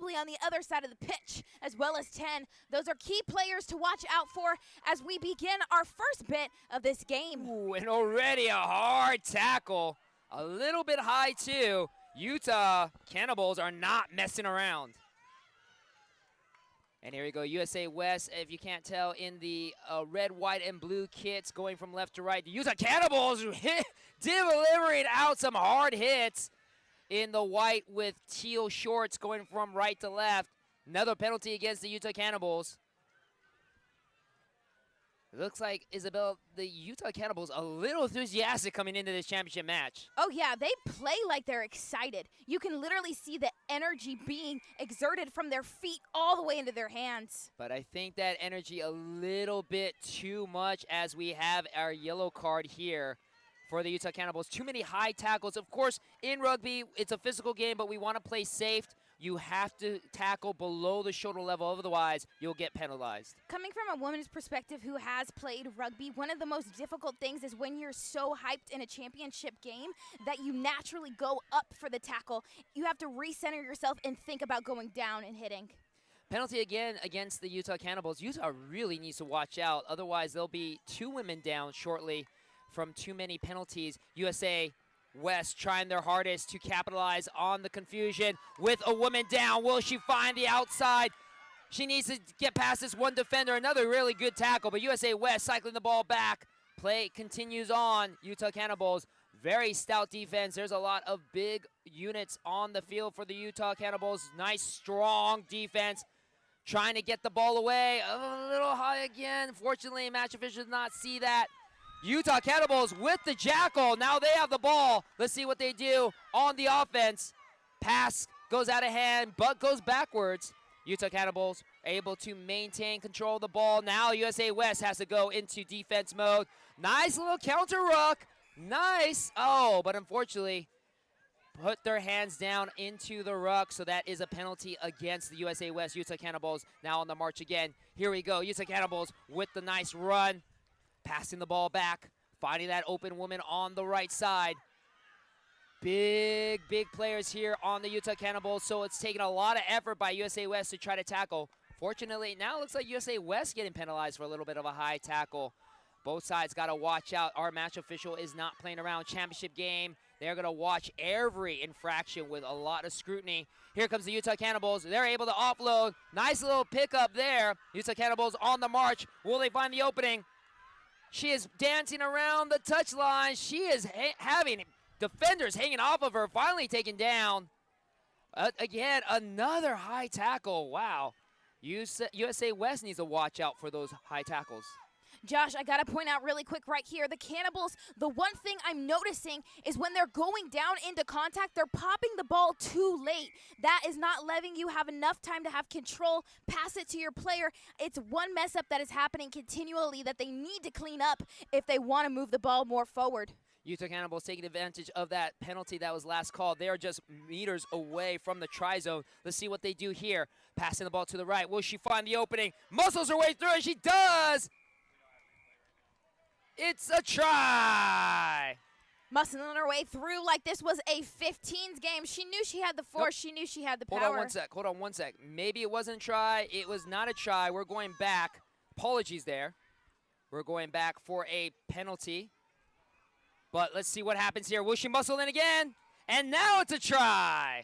probably on the other side of the pitch, as well as 10. Those are key players to watch out for as we begin our first bit of this game. Ooh, and already a hard tackle. A little bit high, too. Utah Cannibals are not messing around. And here we go, USA West, if you can't tell, in the red, white, and blue kits going from left to right. The Utah Cannibals delivering out some hard hits in the white with teal shorts going from right to left. Another penalty against the Utah Cannibals. It looks like, Isabel, the Utah Cannibals a little enthusiastic coming into this championship match. Oh, yeah, they play like they're excited. You can literally see the energy being exerted from their feet all the way into their hands. But I think that energy a little bit too much as we have our yellow card here for the Utah Cannibals. Too many high tackles. Of course, in rugby, it's a physical game, but we want to play safe. You have to tackle below the shoulder level, otherwise you'll get penalized. Coming from a woman's perspective who has played rugby, one of the most difficult things is when you're so hyped in a championship game that you naturally go up for the tackle. You have to recenter yourself and think about going down and hitting. Penalty again against the Utah Cannibals. Utah really needs to watch out, otherwise there'll be 2 women down shortly from too many penalties. USA West trying their hardest to capitalize on the confusion with a woman down. Will she find the outside? She needs to get past this one defender. Another really good tackle, but USA West cycling the ball back. Play continues on. Utah Cannibals, very stout defense. There's a lot of big units on the field for the Utah Cannibals. Nice, strong defense. Trying to get the ball away. A little high again. Fortunately, match officials did not see that. Utah Cannibals with the jackal. Now they have the ball. Let's see what they do on the offense. Pass goes out of hand, but goes backwards. Utah Cannibals able to maintain control of the ball. Now USA West has to go into defense mode. Nice little counter ruck. Nice. Oh, but unfortunately, put their hands down into the ruck, so that is a penalty against the USA West. Utah Cannibals now on the march again. Here we go. Utah Cannibals with the nice run. Passing the ball back, finding that open woman on the right side. Big players here on the Utah Cannibals, so it's taking a lot of effort by USA West to try to tackle. Fortunately, now it looks like USA West getting penalized for a little bit of a high tackle. Both sides got to watch out. Our match official is not playing around. Championship game, they're going to watch every infraction with a lot of scrutiny. Here comes the Utah Cannibals. They're able to offload. Nice little pickup there. Utah Cannibals on the march. Will they find the opening? She is dancing around the touchline. She is having defenders hanging off of her, finally taken down. Again, another high tackle. Wow. USA West needs to watch out for those high tackles. Josh, I got to point out really quick right here, the Cannibals, the one thing I'm noticing is when they're going down into contact, they're popping the ball too late. That is not letting you have enough time to have control, pass it to your player. It's one mess up that is happening continually that they need to clean up if they want to move the ball more forward. Utah Cannibals taking advantage of that penalty that was last called. They are just meters away from the try-zone. Let's see what they do here. Passing the ball to the right. Will she find the opening? Muscles her way through, and she does! It's a try! Muscling her way through like this was a 15s game. She knew she had the force. Nope. She knew she had the power. Hold on one sec. Maybe it wasn't a try. It was not a try. We're going back. Apologies there. We're going back for a penalty. But let's see what happens here. Will she muscle in again? And now it's a try.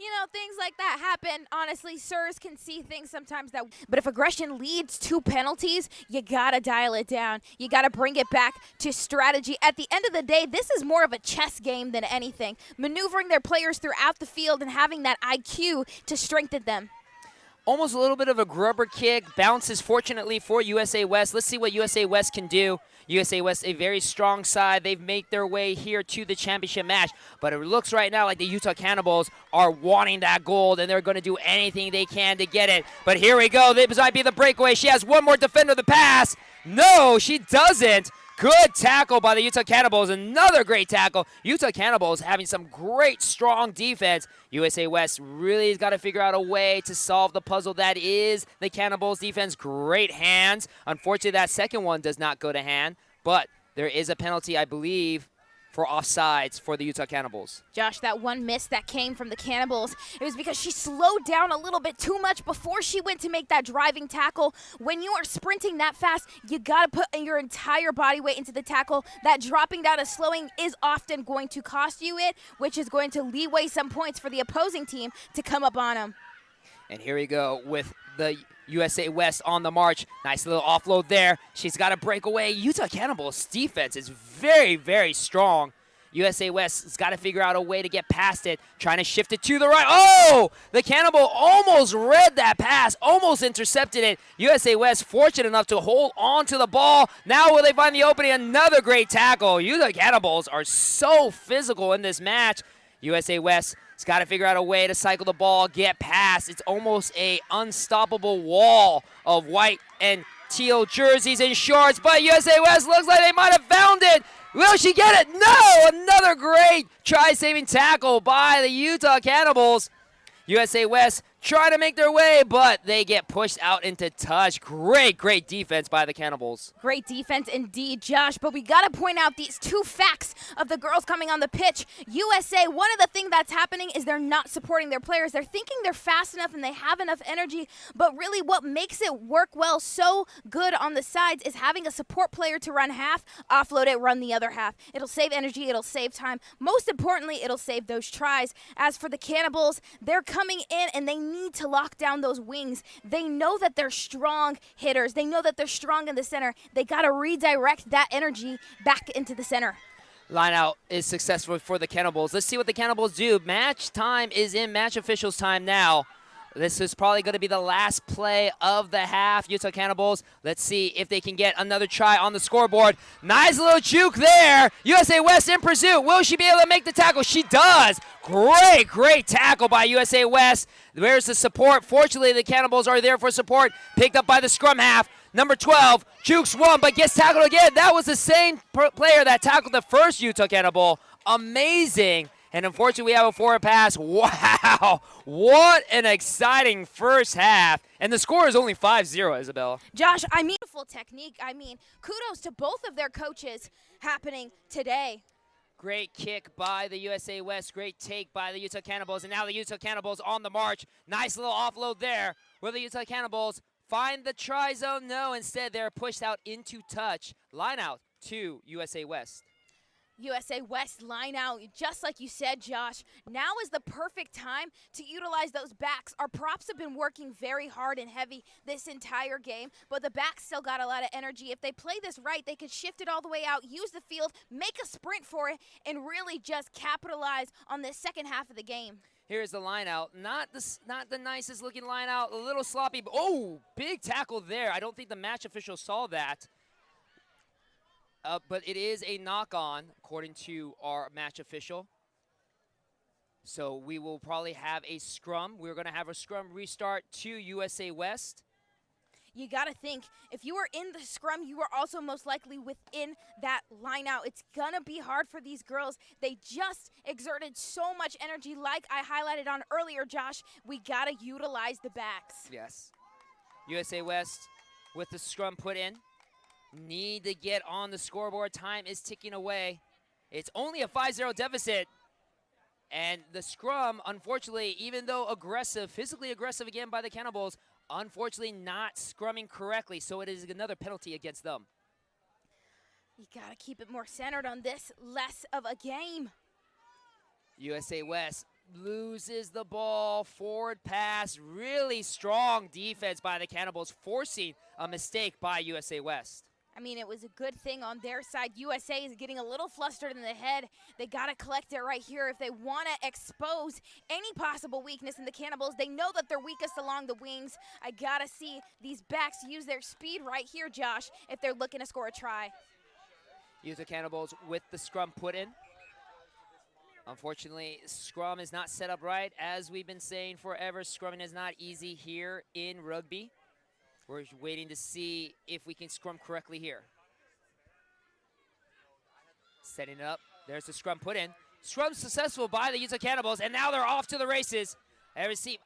You know, things like that happen. Honestly, sirs can see things sometimes that. But if aggression leads to penalties, you got to dial it down. You got to bring it back to strategy. At the end of the day, this is more of a chess game than anything. Maneuvering their players throughout the field and having that IQ to strengthen them. Almost a little bit of a grubber kick. Bounces, fortunately, for USA West. Let's see what USA West can do. USA West, a very strong side. They've made their way here to the championship match. But it looks right now like the Utah Cannibals are wanting that gold, and they're going to do anything they can to get it. But here we go. This might be the breakaway. She has one more defender to pass. No, she doesn't. Good tackle by the Utah Cannibals. Another great tackle. Utah Cannibals having some great, strong defense. USA West really has got to figure out a way to solve the puzzle that is the Cannibals defense. Great hands. Unfortunately, that second one does not go to hand. But there is a penalty, I believe, for offsides for the Utah Cannibals. Josh, that one miss that came from the Cannibals, it was because she slowed down a little bit too much before she went to make that driving tackle. When you are sprinting that fast, you got to put your entire body weight into the tackle. That dropping down and slowing is often going to cost you it, which is going to leeway some points for the opposing team to come up on them. And here we go with the USA West on the march. Nice little offload there. She's got to break away. Utah Cannibals' defense is very, very strong. USA West has got to figure out a way to get past it, trying to shift it to the right. Oh! The Cannibal almost read that pass, almost intercepted it. USA West fortunate enough to hold on to the ball. Now will they find the opening? Another great tackle. Utah Cannibals are so physical in this match. USA West has got to figure out a way to cycle the ball, get past. It's almost a unstoppable wall of white and teal jerseys and shorts, but USA West looks like they might have found it. Will she get it? No! Another great try-saving tackle by the Utah Cannibals. USA West trying to make their way, but they get pushed out into touch. Great, great defense by the Cannibals. Great defense indeed, Josh, but we got to point out these two facts of the girls coming on the pitch. USA, one of the things that's happening is they're not supporting their players. They're thinking they're fast enough and they have enough energy, but really what makes it work well so good on the sides is having a support player to run half, offload it, run the other half. It'll save energy, it'll save time. Most importantly, it'll save those tries. As for the Cannibals, they're coming in and they need to lock down those wings. They know that they're strong hitters. They know that they're strong in the center. They got to redirect that energy back into the center. Line out is successful for the Cannibals. Let's see what the Cannibals do. Match time is in match officials time now. This is probably going to be the last play of the half. Utah Cannibals, let's see if they can get another try on the scoreboard. Nice little juke there. USA West in pursuit. Will she be able to make the tackle? She does. Great, great tackle by USA West. Where's the support? Fortunately, the Cannibals are there for support. Picked up by the scrum half. Number 12, jukes one, but gets tackled again. That was the same player that tackled the first Utah Cannibal. Amazing. And unfortunately, we have a forward pass. Wow, what an exciting first half. And the score is only 5-0, Isabella. Josh, full technique. Kudos to both of their coaches happening today. Great kick by the USA West. Great take by the Utah Cannibals. And now the Utah Cannibals on the march. Nice little offload there. Will the Utah Cannibals find the try zone? No, instead they're pushed out into touch. Line out to USA West. USA West line out, just like you said, Josh. Now is the perfect time to utilize those backs. Our props have been working very hard and heavy this entire game, but the backs still got a lot of energy. If they play this right, they could shift it all the way out, use the field, make a sprint for it, and really just capitalize on this second half of the game. Here's the line out. Not the nicest looking line out, a little sloppy. Oh, big tackle there. I don't think the match official saw that. But it is a knock-on, according to our match official. So we will probably have a scrum. We're going to have a scrum restart to USA West. You got to think, if you are in the scrum, you are also most likely within that line out. It's going to be hard for these girls. They just exerted so much energy, like I highlighted on earlier, Josh. We got to utilize the backs. Yes. USA West with the scrum put in. Need to get on the scoreboard. Time is ticking away. It's only a 5-0 deficit. And the scrum, unfortunately, even though aggressive, physically aggressive again by the Cannibals, unfortunately not scrumming correctly. So it is another penalty against them. You got to keep it more centered on this less of a game. USA West loses the ball. Forward pass. Really strong defense by the Cannibals, forcing a mistake by USA West. It was a good thing on their side. USA is getting a little flustered in the head. They got to collect it right here if they want to expose any possible weakness in the Cannibals. They know that they're weakest along the wings. I got to see these backs use their speed right here, Josh, if they're looking to score a try. Utah Cannibals with the scrum put in. Unfortunately, scrum is not set up right. As we've been saying forever, scrumming is not easy here in rugby. We're waiting to see if we can scrum correctly here. Setting it up. There's the scrum put in. Scrum successful by the Utah Cannibals, and now they're off to the races. They receive,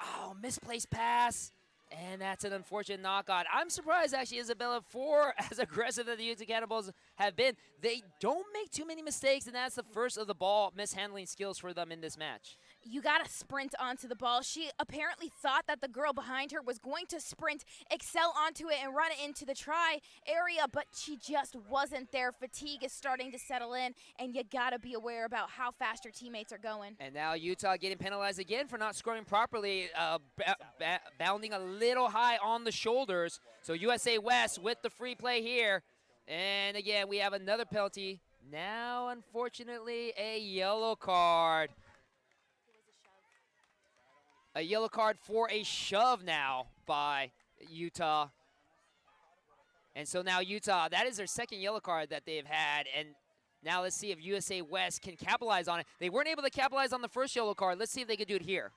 misplaced pass. And that's an unfortunate knock-on. I'm surprised, actually, Isabella, for as aggressive as the Utah Cannibals have been, they don't make too many mistakes, and that's the first of the ball mishandling skills for them in this match. You got to sprint onto the ball. She apparently thought that the girl behind her was going to sprint, excel onto it, and run it into the try area, but she just wasn't there. Fatigue is starting to settle in, and you got to be aware about how fast your teammates are going. And now Utah getting penalized again for not scoring properly, bounding a little high on the shoulders. So USA West with the free play here. And again, we have another penalty. Now, unfortunately, a yellow card. A yellow card for a shove now by Utah. And so now Utah, that is their second yellow card that they've had. And now let's see if USA West can capitalize on it. They weren't able to capitalize on the first yellow card. Let's see if they can do it here.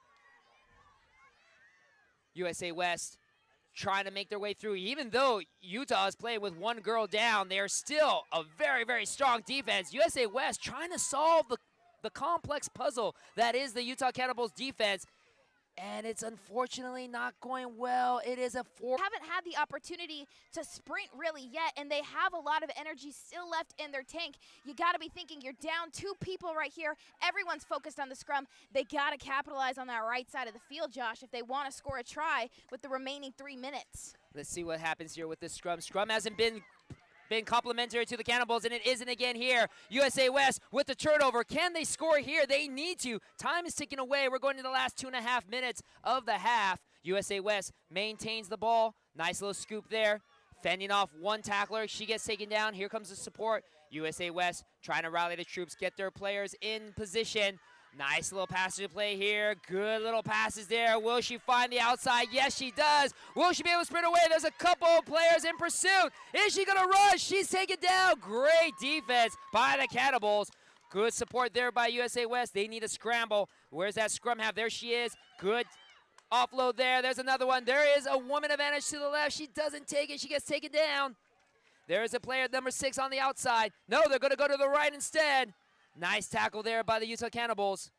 USA West trying to make their way through. Even though Utah is playing with one girl down, they are still a very, very strong defense. USA West trying to solve the complex puzzle that is the Utah Cannibals defense. And it's unfortunately not going well. It is a 4. Haven't had the opportunity to sprint really yet, and they have a lot of energy still left in their tank. You got to be thinking you're down 2 people right here. Everyone's focused on the scrum. They got to capitalize on that right side of the field, Josh, if they want to score a try with the remaining 3 minutes. Let's see what happens here with this scrum. Scrum hasn't been complimentary to the Cannibals, and it isn't again here. USA West with the turnover. Can they score here? They need to. Time is ticking away. We're going to the last 2.5 minutes of the half. USA West maintains the ball. Nice little scoop there. Fending off one tackler. She gets taken down. Here comes the support. USA West trying to rally the troops, get their players in position. Nice little passage play here. Good little passes there. Will she find the outside? Yes, she does. Will she be able to sprint away? There's a couple of players in pursuit. Is she going to rush? She's taken down. Great defense by the Cannibals. Good support there by USA West. They need a scramble. Where's that scrum half? There she is. Good offload there. There's another one. There is a woman advantage to the left. She doesn't take it. She gets taken down. There is a player number 6 on the outside. No, they're going to go to the right instead. Nice tackle there by the Utah Cannibals.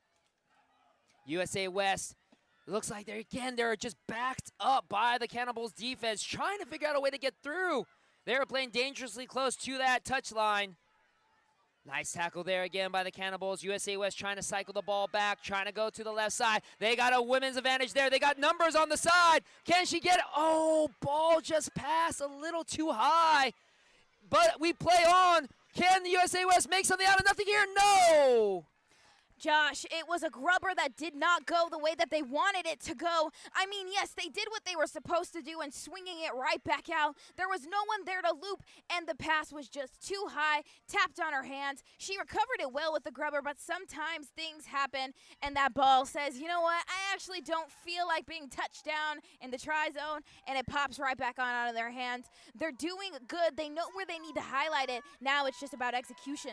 USA West, looks like they're just backed up by the Cannibals defense, trying to figure out a way to get through. They're playing dangerously close to that touchline. Nice tackle there again by the Cannibals. USA West trying to cycle the ball back, trying to go to the left side. They got a women's advantage there. They got numbers on the side. Can she get it? Oh, ball just passed a little too high. But we play on. Can the USA West make something out of nothing here? No! Josh, it was a grubber that did not go the way that they wanted it to go. I mean, yes, they did what they were supposed to do and swinging it right back out. There was no one there to loop, and the pass was just too high, tapped on her hands. She recovered it well with the grubber, but sometimes things happen, and that ball says, you know what, I actually don't feel like being touched down in the try zone, and it pops right back on out of their hands. They're doing good. They know where they need to highlight it. Now it's just about execution.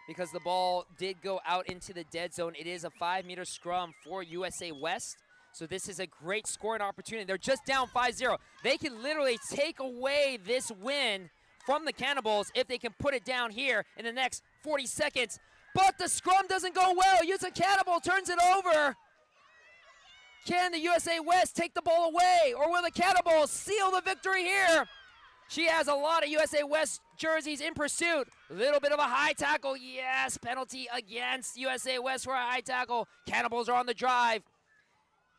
Because the ball did go out into the dead zone. It is a 5-meter scrum for USA West. So this is a great scoring opportunity. They're just down 5-0. They can literally take away this win from the Cannibals if they can put it down here in the next 40 seconds. But the scrum doesn't go well. Utah Cannibal turns it over. Can the USA West take the ball away, or will the Cannibals seal the victory here? She has a lot of USA West jerseys in pursuit. A little bit of a high tackle. Yes, penalty against USA West for a high tackle. Cannibals are on the drive.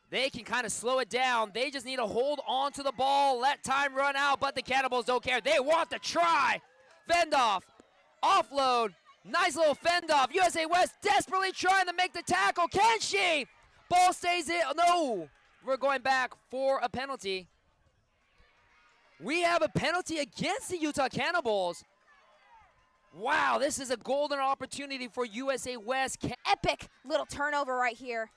They can kind of slow it down. They just need to hold on to the ball, let time run out, but the Cannibals don't care. They want the try. Fend off, offload, nice little fend off. USA West desperately trying to make the tackle. Can she? Ball stays in. No, we're going back for a penalty. We have a penalty against the Utah Cannibals. Wow, this is a golden opportunity for USA West. Epic little turnover right here.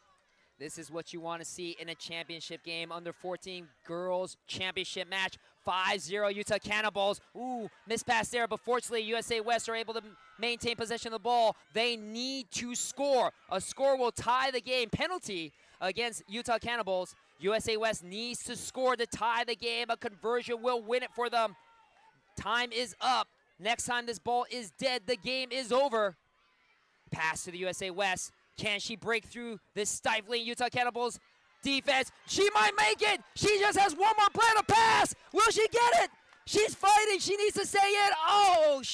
This is what you want to see in a championship game. Under 14 girls championship match. 5-0 Utah Cannibals. Ooh, missed pass there, but fortunately USA West are able to maintain possession of the ball. They need to score. A score will tie the game. Penalty against Utah Cannibals. USA West needs to score to tie the game. A conversion will win it for them. Time is up. Next time this ball is dead, the game is over. Pass to the USA West. Can she break through this stifling Utah Cannibals defense. She might make it. She just has one more play to pass. Will she get it? She's fighting. She needs to say it. Oh,